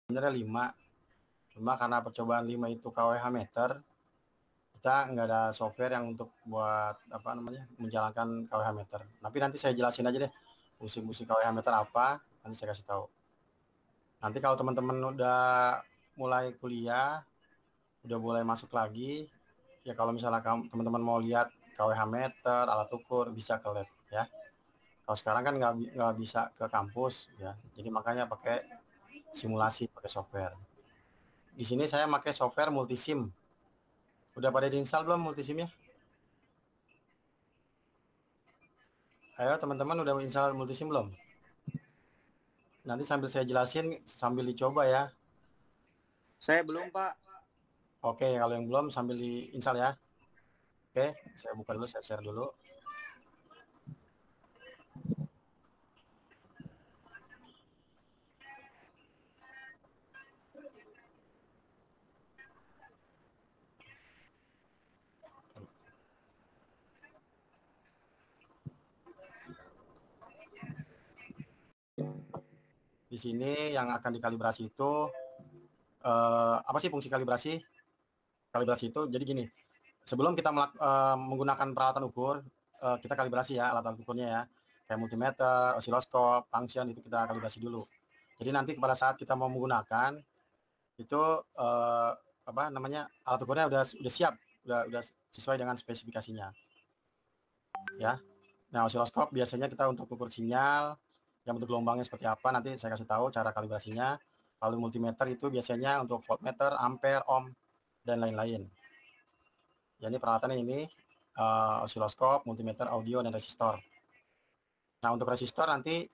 sebenarnya 5. Cuma karena percobaan 5 itu kWh meter, kita nggak ada software yang untuk buat apa namanya menjalankan kWh meter. Tapi nanti saya jelasin aja deh fungsi-fungsi kWh meter apa, nanti saya kasih tahu. Nanti kalau teman-teman udah mulai kuliah, udah mulai masuk lagi, ya kalau misalnya teman-teman mau lihat kWh meter, alat ukur, bisa ke lab ya. Kalau sekarang kan nggak bisa ke kampus ya, jadi makanya pakai simulasi, pakai software. Di sini saya pakai software multisim. Udah pada diinstal belum multisimnya? Ayo teman-teman udah install multisim belum? Nanti sambil saya jelasin, sambil dicoba ya. Saya belum, Pak. Oke, kalau yang belum sambil diinstal ya. Oke, saya buka dulu, saya share dulu. Di sini yang akan dikalibrasi itu apa sih fungsi kalibrasi? Kalibrasi itu jadi gini, sebelum kita menggunakan peralatan ukur, kita kalibrasi ya alat ukurnya ya, kayak multimeter, osiloskop, function itu kita kalibrasi dulu. Jadi nanti pada saat kita mau menggunakan itu apa namanya alat ukurnya udah siap, udah sesuai dengan spesifikasinya ya. Nah, osiloskop biasanya kita untuk ukur sinyal, yang bentuk gelombangnya seperti apa, nanti saya kasih tahu cara kalibrasinya. Lalu multimeter itu biasanya untuk voltmeter, ampere, ohm, dan lain-lain. Ya, ini peralatannya ini, osiloskop, multimeter, audio, dan resistor. Nah, untuk resistor nanti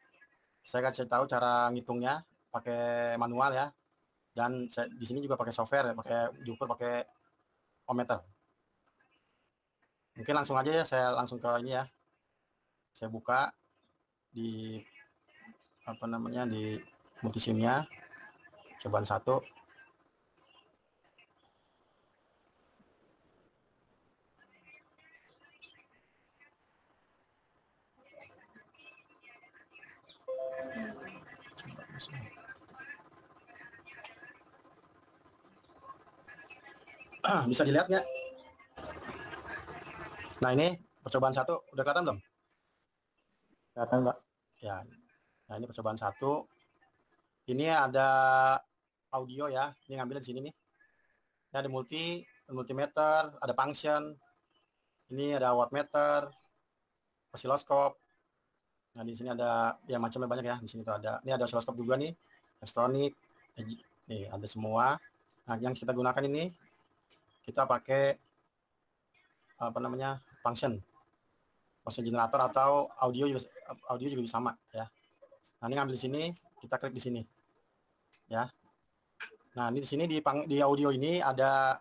saya kasih tahu cara ngitungnya, pakai manual ya. Dan di sini juga pakai software, pakai diukur pakai ohmmeter. Mungkin langsung aja ya, saya langsung ke ini ya. Saya buka di apa namanya di multisimnya, cobaan 1. Bisa dilihat nggak? Nah, ini percobaan 1 udah kelihatan belum? Kelihatan, Pak. Ya. Nah, ini percobaan 1. Ini ada audio ya. Ini ngambil di sini nih. Ini ada multimeter, ada function. Ini ada wattmeter, osiloskop. Nah, di sini ada ya macamnya banyak ya. Di sini tuh ada. Ini ada osiloskop juga nih. Elektronik. Nih, ada semua. Nah, yang kita gunakan ini kita pakai apa namanya? Function generator atau audio juga bisa sama ya. Nah, ini ngambil di sini, kita klik di sini ya. Nah, ini di sini di audio ini ada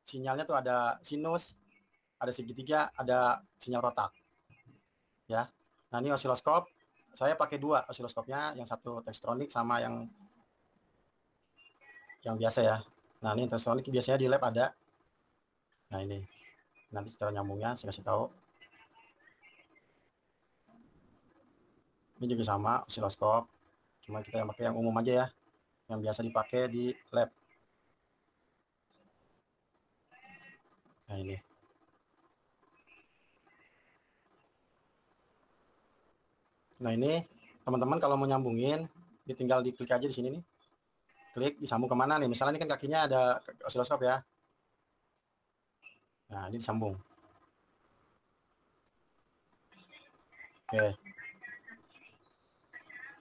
sinyalnya tuh, ada sinus, ada segitiga, ada sinyal kotak ya. Nah, ini osiloskop. Saya pakai 2 osiloskopnya, yang satu Tektronix sama yang biasa ya. Nah, ini Tektronix biasanya di lab ada. Nah, ini nanti cara nyambungnya saya kasih tahu. Ini juga sama osiloskop, cuma kita yang pakai yang umum aja ya, yang biasa dipakai di lab. Nah, ini. Nah, ini teman-teman kalau mau nyambungin, tinggal diklik aja di sini nih. Klik disambung kemana nih? Misalnya ini kan kakinya ada osiloskop ya. Nah, ini disambung. Oke.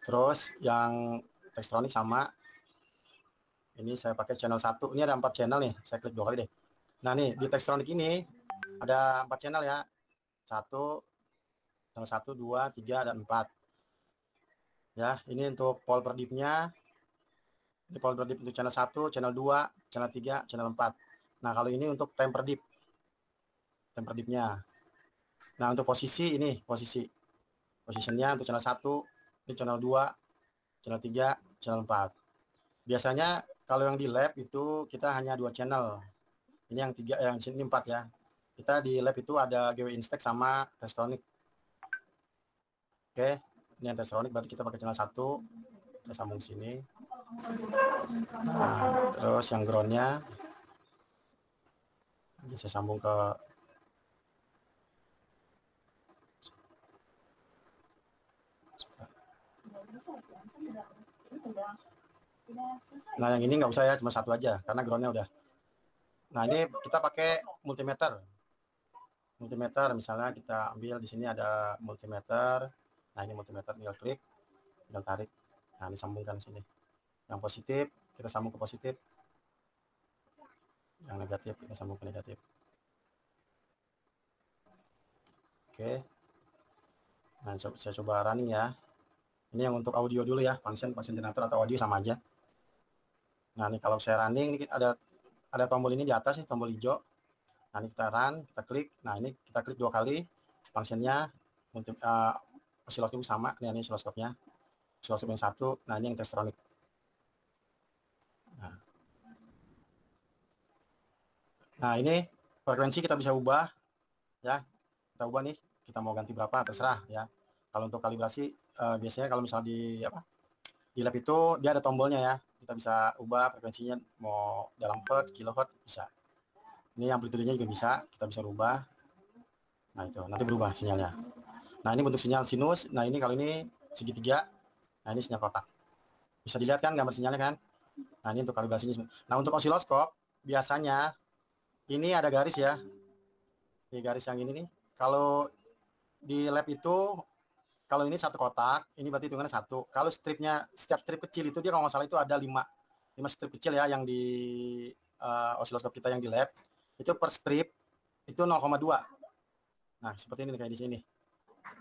Terus yang Tektronix sama. Ini saya pakai channel 1. Ini ada 4 channel nih. Saya klik 2 kali deh. Nah, nih di Tektronix ini ada 4 channel ya. 1, channel 1, 2, 3, dan 4. Ya, ini untuk pol per dipnya. Ini pol per dip untuk channel 1, channel 2, channel 3, channel 4. Nah, kalau ini untuk time per dip. Time per dipnya. Nah, untuk posisi ini, posisinya untuk channel 1, ini channel 2, channel 3, channel 4. Biasanya kalau yang di lab itu kita hanya 2 channel. Ini yang 3, yang sini 4 ya. Kita di lab itu ada GW Instek sama Tektronix. Oke, ini yang Tektronix berarti kita pakai channel 1. Saya sambung sini. Nah, terus yang groundnya bisa sambung ke nah yang ini nggak usah ya, cuma satu aja karena groundnya udah. Nah ini kita pakai multimeter. Misalnya kita ambil di sini ada multimeter. Nah ini multimeter, tinggal klik, tinggal tarik. Nah ini sambungkan sini. Yang positif kita sambung ke positif. Yang negatif kita sambung ke negatif. Oke. Nah saya coba running ya. Ini yang untuk audio dulu ya, function generator atau audio sama aja. Nah ini kalau saya running, ini ada tombol ini di atas nih, tombol hijau. Nah ini kita run, kita klik. Nah ini kita klik 2 kali, functionnya osiloskop sama. Ini osiloskopnya, osiloskop yang satu. Nah ini yang Testronic. Nah ini frekuensi kita bisa ubah ya, kita ubah nih, kita mau ganti berapa terserah ya. Kalau untuk kalibrasi biasanya kalau misalnya di lab itu dia ada tombolnya ya, kita bisa ubah frekuensinya mau dalam hertz, kilohertz bisa. Ini amplitudenya juga bisa, kita bisa ubah. Nah itu nanti berubah sinyalnya. Nah ini bentuk sinyal sinus. Nah ini kalau ini segitiga, nah ini sinyal kotak. Bisa dilihat kan gambar sinyalnya kan. Nah ini untuk kalibrasinya. Nah untuk osiloskop biasanya ini ada garis ya. Ini garis yang ini nih. Kalau di lab itu, kalau ini satu kotak, ini berarti hitungannya satu. Kalau stripnya, setiap strip kecil itu dia kalau nggak salah itu ada 5 strip kecil ya yang di osiloskop kita yang di lab. Itu per strip itu 0,2. Nah seperti ini kayak di sini.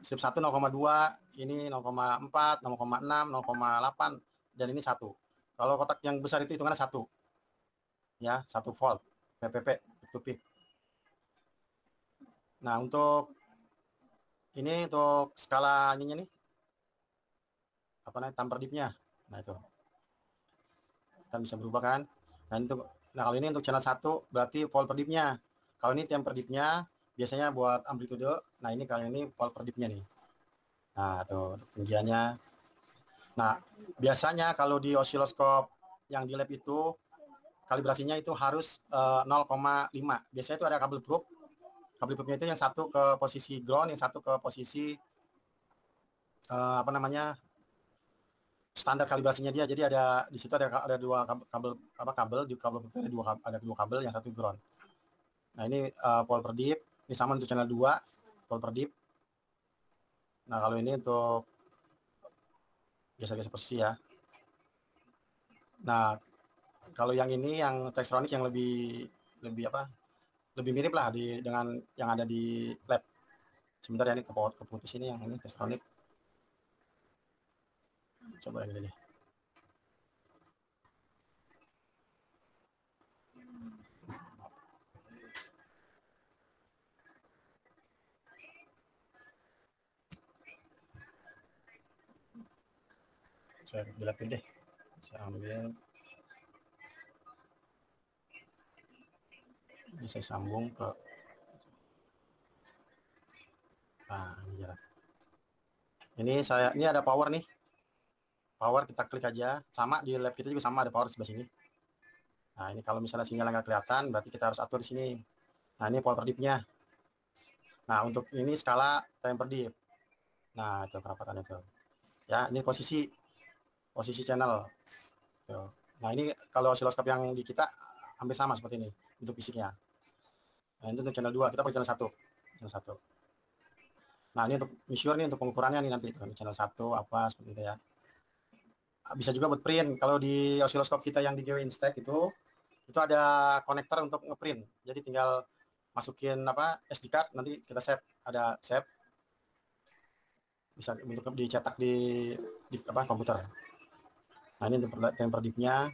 Strip 1 0,2, ini 0,4, 0,6, 0,8, dan ini 1. Kalau kotak yang besar itu hitungannya 1. Ya, 1 volt, PPP, to peak. Nah, untuk ini untuk skala ininya nih. Apa namanya? Tamper dipnya. Nah, itu. Kita bisa berubah kan? Nah, kalau ini untuk channel 1 berarti volt per dipnya. Kalau ini temper dipnya biasanya buat amplitude. Nah, ini kali ini volt per dipnya nih. Nah, tuh tinggiannya. Nah, biasanya kalau di osiloskop yang di lab itu kalibrasinya itu harus 0,5. Biasanya itu ada kabel probe. Kabel probe-nya itu yang satu ke posisi ground, yang satu ke posisi apa namanya? Standar kalibrasinya dia. Jadi ada di situ ada dua kabel di kabel ada dua kabel, yang satu ground. Nah, ini volt per dip. Ini sama untuk channel 2 volt per dip. Nah, kalau ini untuk biasa-biasa posisi ya. Nah, kalau yang ini yang Testronic yang lebih apa? Lebih mirip lah dengan yang ada di lab. Sebentar ya, ini keputus ini yang ini Testronic. Coba yang ini deh. Saya bilapin deh. Saya ambil. Ini saya sambung ke. Nah, ini jalan. Ini ada power nih. Power kita klik aja. Sama di lab kita juga sama, ada power di sebelah sini. Nah, ini kalau misalnya sinyal nggak kelihatan, berarti kita harus atur di sini. Nah, ini volt per dipnya. Nah, untuk ini skala time per dip. Nah, itu kerapatan itu. Ya, ini posisi channel. Tuh. Nah, ini kalau osiloskop yang di kita hampir sama seperti ini untuk fisiknya. Nah, ini untuk channel 2, kita pakai channel 1. Channel 1. Nah, ini untuk measure nih, untuk pengukurannya nih nanti. Channel 1 apa seperti itu ya. Bisa juga buat print. Kalau di osiloskop kita yang di GW Instek itu ada konektor untuk ngeprint. Jadi tinggal masukin apa SD card, nanti kita save, ada save. Bisa untuk dicetak di apa komputer. Nah, ini untuk temper dipnya.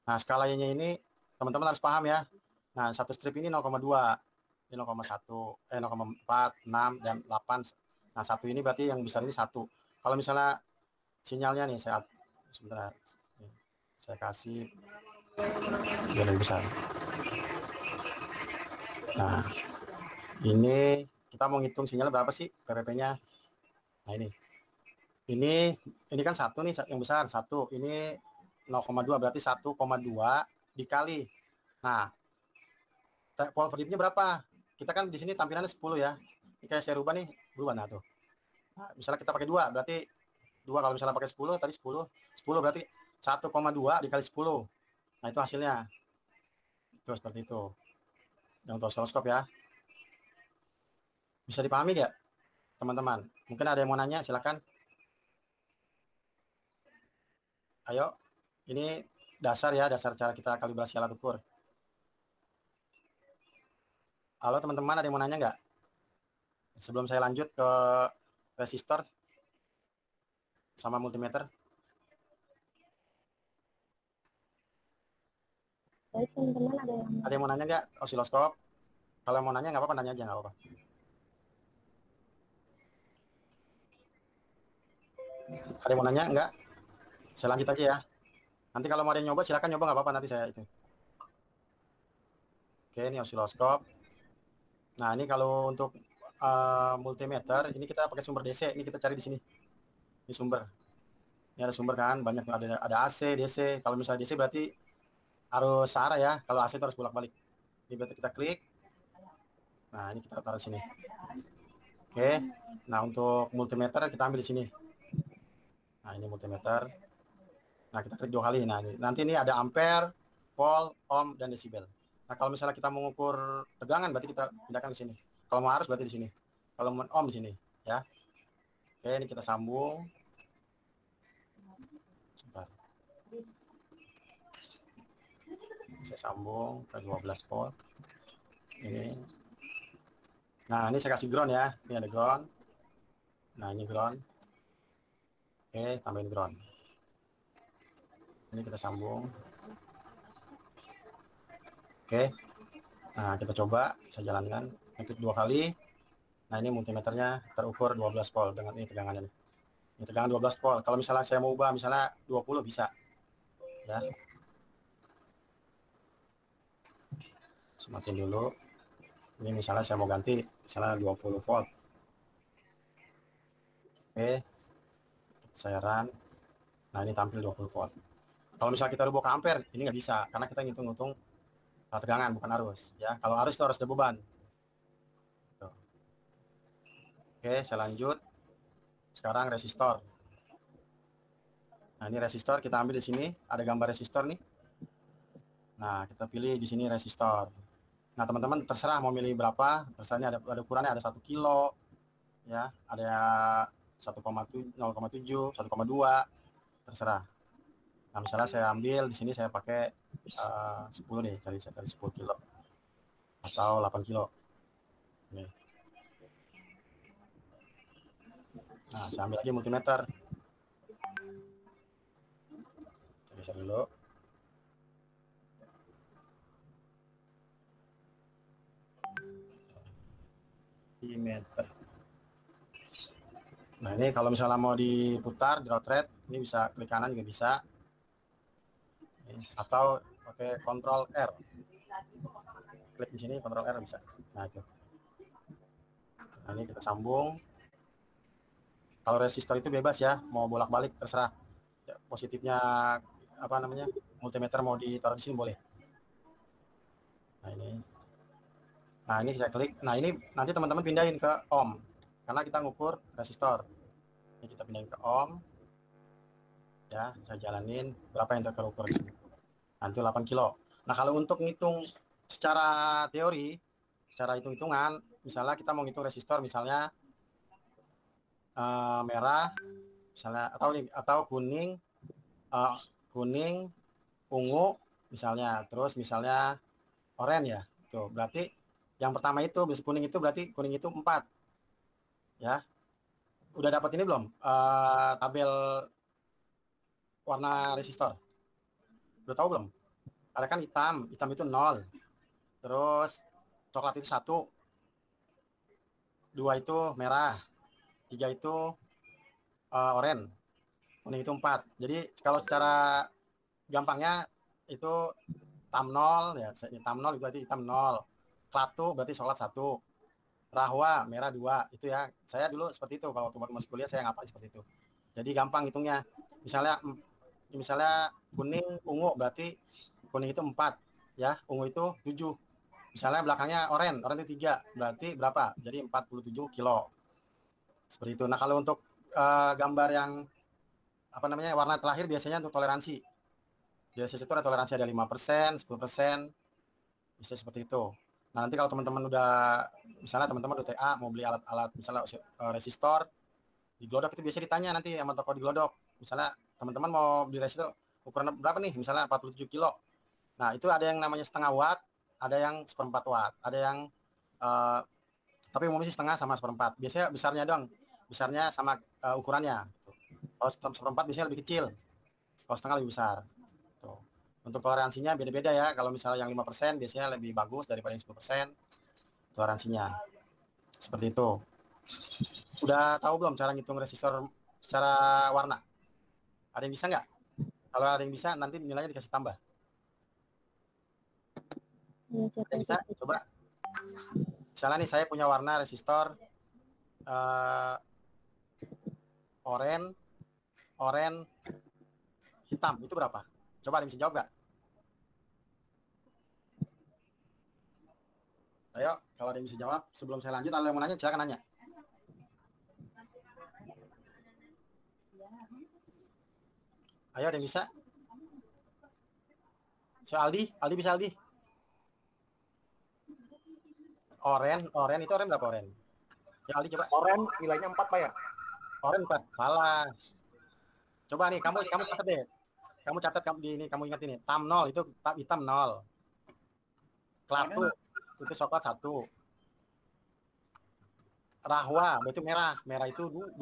Nah, skalanya ini teman-teman harus paham ya. Nah, satu strip ini 0,2, ini 0,1, 0,4, 6, dan 8. Nah, satu ini berarti yang besar ini 1. Kalau misalnya sinyalnya nih, sebentar, saya kasih biar lebih besar. Nah, ini kita mau ngitung sinyal berapa sih PPP-nya. Nah, ini kan 1 nih yang besar, 1. Ini 0,2 berarti 1,2 dikali. Nah, volt per dipnya berapa? Kita kan di sini tampilannya 10 ya. Ini kayak saya rubah nih, berubah nah tuh. Nah, misalnya kita pakai 2 berarti 2, kalau misalnya pakai 10 tadi 10 berarti 1,2 dikali 10. Nah, itu hasilnya. Itu seperti itu. Yang untuk osiloskop ya. Bisa dipahami nggak, teman-teman? Mungkin ada yang mau nanya, silakan. Ayo, ini dasar ya, dasar cara kita kalibrasi alat ukur. Halo teman-teman, ada yang mau nanya nggak? Sebelum saya lanjut ke resistor sama multimeter. Baik teman-teman, ada yang mau nanya nggak osiloskop? Kalau mau nanya nggak apa-apa, nanya aja nggak apa-apa. Ada yang mau nanya nggak? Saya lanjut aja ya. Nanti kalau mau ada yang nyoba, silakan nyoba, nggak apa-apa, nanti saya itu. Oke, ini osiloskop. Nah, ini kalau untuk multimeter, ini kita pakai sumber DC. Ini kita cari di sini. Ini sumber. Ini ada sumber kan, banyak, ada AC, DC. Kalau misalnya DC berarti harus searah ya. Kalau AC itu harus bolak-balik. Ini berarti kita klik. Nah, ini kita taruh sini. Oke. Nah, untuk multimeter kita ambil di sini. Nah, ini multimeter. Nah, kita klik 2 kali. Nah, nanti ini ada ampere, volt, ohm, dan desibel. Nah, kalau misalnya kita mengukur tegangan, berarti kita pindahkan ke sini. Kalau mau arus, berarti di sini. Kalau mau ohm, di sini. Ya. Oke, ini kita sambung. Sebentar. Saya sambung ke 12 volt. Ini. Nah, ini saya kasih ground ya. Ini ada ground. Nah, ini ground. Oke, tambahin ground. Ini kita sambung. Oke. Nah, kita coba, saya jalankan. Untuk 2 kali. Nah, ini multimeternya terukur 12 volt dengan ini tegangannya. Ini tegangan 12 volt. Kalau misalnya saya mau ubah misalnya 20 bisa. Ya. Semakin dulu. Ini misalnya saya mau ganti misalnya 20 volt. Oke. Saya run. Nah, ini tampil 20 volt. Kalau misalnya kita rubah ke ampere, ini nggak bisa karena kita ngitung-ngitung tegangan bukan arus ya. Kalau arus itu harus ada beban. Tuh. Oke, saya lanjut. Sekarang resistor. Nah, ini resistor kita ambil di sini, ada gambar resistor nih. Nah, kita pilih di sini resistor. Nah, teman-teman terserah mau milih berapa. Terserahnya ada ukurannya, ada 1 kilo ya, ada 1,7, 0,7, 1,2, terserah. Nah, misalnya saya ambil di sini saya pakai 10 nih, cari 10 kilo atau 8 kilo. Nih. Nah, saya ambil lagi multimeter. Saya geser dulu. Multimeter. Nah, ini kalau misalnya mau diputar, di rotate, ini bisa klik kanan juga bisa. Atau pakai Ctrl R. Klik di sini Ctrl R bisa. Nah, itu. Nah, ini kita sambung. Kalau resistor itu bebas ya, mau bolak-balik terserah. Ya, positifnya apa namanya? Multimeter mau ditaruh di sini boleh. Nah, ini. Nah, ini saya klik. Nah, ini nanti teman-teman pindahin ke ohm. Karena kita ngukur resistor. Ini kita pindahin ke ohm. Ya, saya jalanin berapa yang terukur di sini. Nanti 8 kilo. Nah, kalau untuk ngitung secara teori, secara hitung-hitungan, misalnya kita mau ngitung resistor misalnya merah, misalnya atau kuning, kuning, ungu, misalnya, terus misalnya oranye ya. Tuh, berarti yang pertama itu kuning itu berarti kuning itu 4. Ya. Udah dapat ini belum? Tabel warna resistor. Udah tahu belum? Ada kan hitam itu 0. Terus coklat itu 1. 2 itu merah. 3 itu oranye. Kuning itu 4. Jadi kalau secara gampangnya itu hitam 0 ya, hitam 0 berarti hitam 0. Klatu berarti coklat 1. Rahwa merah 2. Itu ya. Saya dulu seperti itu kalau waktu masih kuliah saya ngapain seperti itu. Jadi gampang hitungnya. Misalnya misalnya kuning, ungu, berarti kuning itu 4, ya, ungu itu 7. Misalnya belakangnya oranye itu 3, berarti berapa? Jadi 47 kilo. Seperti itu. Nah, kalau untuk gambar yang apa namanya warna terakhir biasanya untuk toleransi. Biasanya itu ada toleransi ada 5%, 10%, bisa seperti itu. Nah, nanti kalau teman-teman udah, misalnya teman-teman udah TA mau beli alat-alat misalnya resistor, di Glodok itu biasanya ditanya nanti sama toko di Glodok. Misalnya teman-teman mau beli resistor ukuran berapa nih? Misalnya 47 kilo. Nah, itu ada yang namanya setengah watt, ada yang seperempat watt, ada yang tapi umumnya sih setengah sama seperempat. Biasanya besarnya dong, besarnya sama ukurannya. Kalau seperempat biasanya lebih kecil, kalau setengah lebih besar. Tuh. Untuk toleransinya beda-beda ya. Kalau misalnya yang 5% biasanya lebih bagus daripada yang 10% toleransinya. Seperti itu. Udah tahu belum cara ngitung resistor secara warna? Ada yang bisa nggak? Kalau ada yang bisa, nanti nilainya dikasih tambah. Ada yang bisa? Coba. Misalnya nih, saya punya warna resistor oranye, hitam. Itu berapa? Coba ada yang bisa jawab nggak? Ayo, kalau ada yang bisa jawab, sebelum saya lanjut, kalau yang mau nanya, silakan nanya. Ayo, ada yang bisa? So, Aldi bisa Aldi? Oranye itu berapa oranye? Ya, Aldi coba. Oranye nilainya 4, Pak ya? Oranye 4. Salah. Coba nih, kamu catat deh. Kamu catat kamu ingat ini. Tam 0 itu hitam 0. Kelatu itu coklat 1. Rahwa berarti merah. Merah itu 2.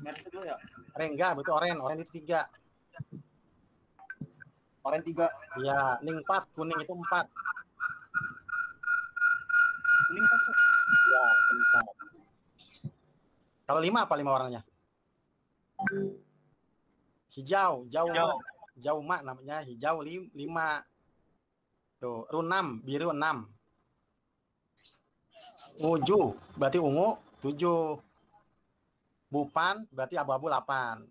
Merah itu 2 ya? Rengga berarti oranye itu 3. Oranye 3. Iya, ning 4, kuning itu 4. Kuning 1. Iya, kuning 4. Kalau 5 apa 5 warnanya? Hijau, jauh mak namanya, hijau 5. Tuh, runam, biru 6. Uju berarti ungu 7. Bupan berarti abu-abu 8.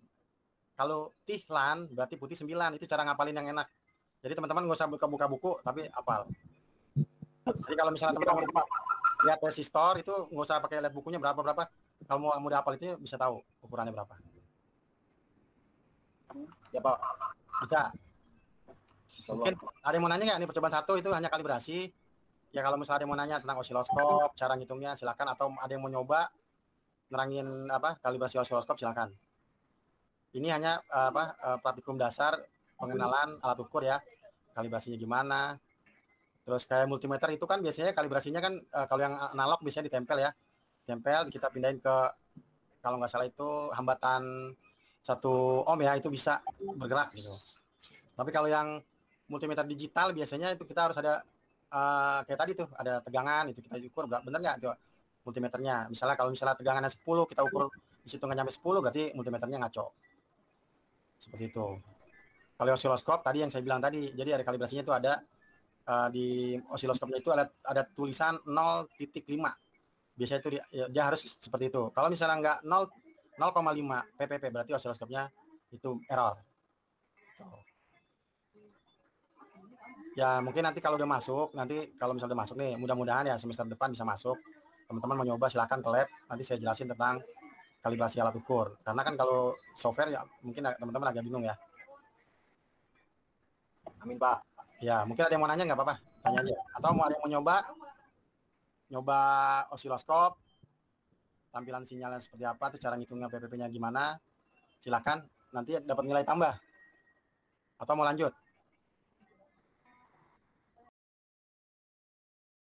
Kalau tihlan berarti putih 9. Itu cara ngapalin yang enak. Jadi teman-teman nggak usah buka-buka buku, tapi apal. Jadi kalau misalnya teman-teman lihat resistor itu nggak usah pakai lihat bukunya berapa. Kalau mau mudah hafal itu bisa tahu ukurannya berapa. Ya, Pak. Bisa. Mungkin ada yang mau nanya nggak? Ini percobaan 1 itu hanya kalibrasi. Ya kalau misalnya ada yang mau nanya tentang osiloskop, cara ngitungnya silakan. Atau ada yang mau nyoba nerangin kalibrasi osiloskop silakan. Ini hanya praktikum dasar pengenalan alat ukur ya, kalibrasinya gimana. Terus kayak multimeter itu kan biasanya kalibrasinya kan kalau yang analog biasanya ditempel ya, kita pindahin ke, kalau nggak salah itu hambatan 1 ohm ya, itu bisa bergerak gitu. Tapi kalau yang multimeter digital biasanya itu kita harus ada kayak tadi tuh ada tegangan, itu kita ukur bener nggak tuh multimeternya. Kalau misalnya tegangannya 10 kita ukur di situ nggak nyampe 10 berarti multimeternya ngaco. Seperti itu. Kalau osiloskop tadi yang saya bilang tadi, jadi ada kalibrasinya itu ada di osiloskopnya itu ada tulisan 0.5. Biasanya itu dia harus seperti itu. Kalau misalnya nggak 0,5 ppp berarti osiloskopnya itu error. Ya mungkin nanti kalau udah masuk, kalau misalnya udah masuk nih, mudah-mudahan ya semester depan bisa masuk. Teman-teman mau nyoba silakan ke lab, nanti saya jelasin tentang kalibrasi alat ukur. Karena kan kalau software ya mungkin teman-teman agak bingung ya. Amin, Pak. Ya mungkin ada yang mau nanya nggak apa-apa, tanya aja. Atau mau ada yang mau nyoba osiloskop, tampilan sinyalnya seperti apa, tuh cara ngitungnya PPP-nya gimana, silakan nanti dapat nilai tambah. Atau mau lanjut?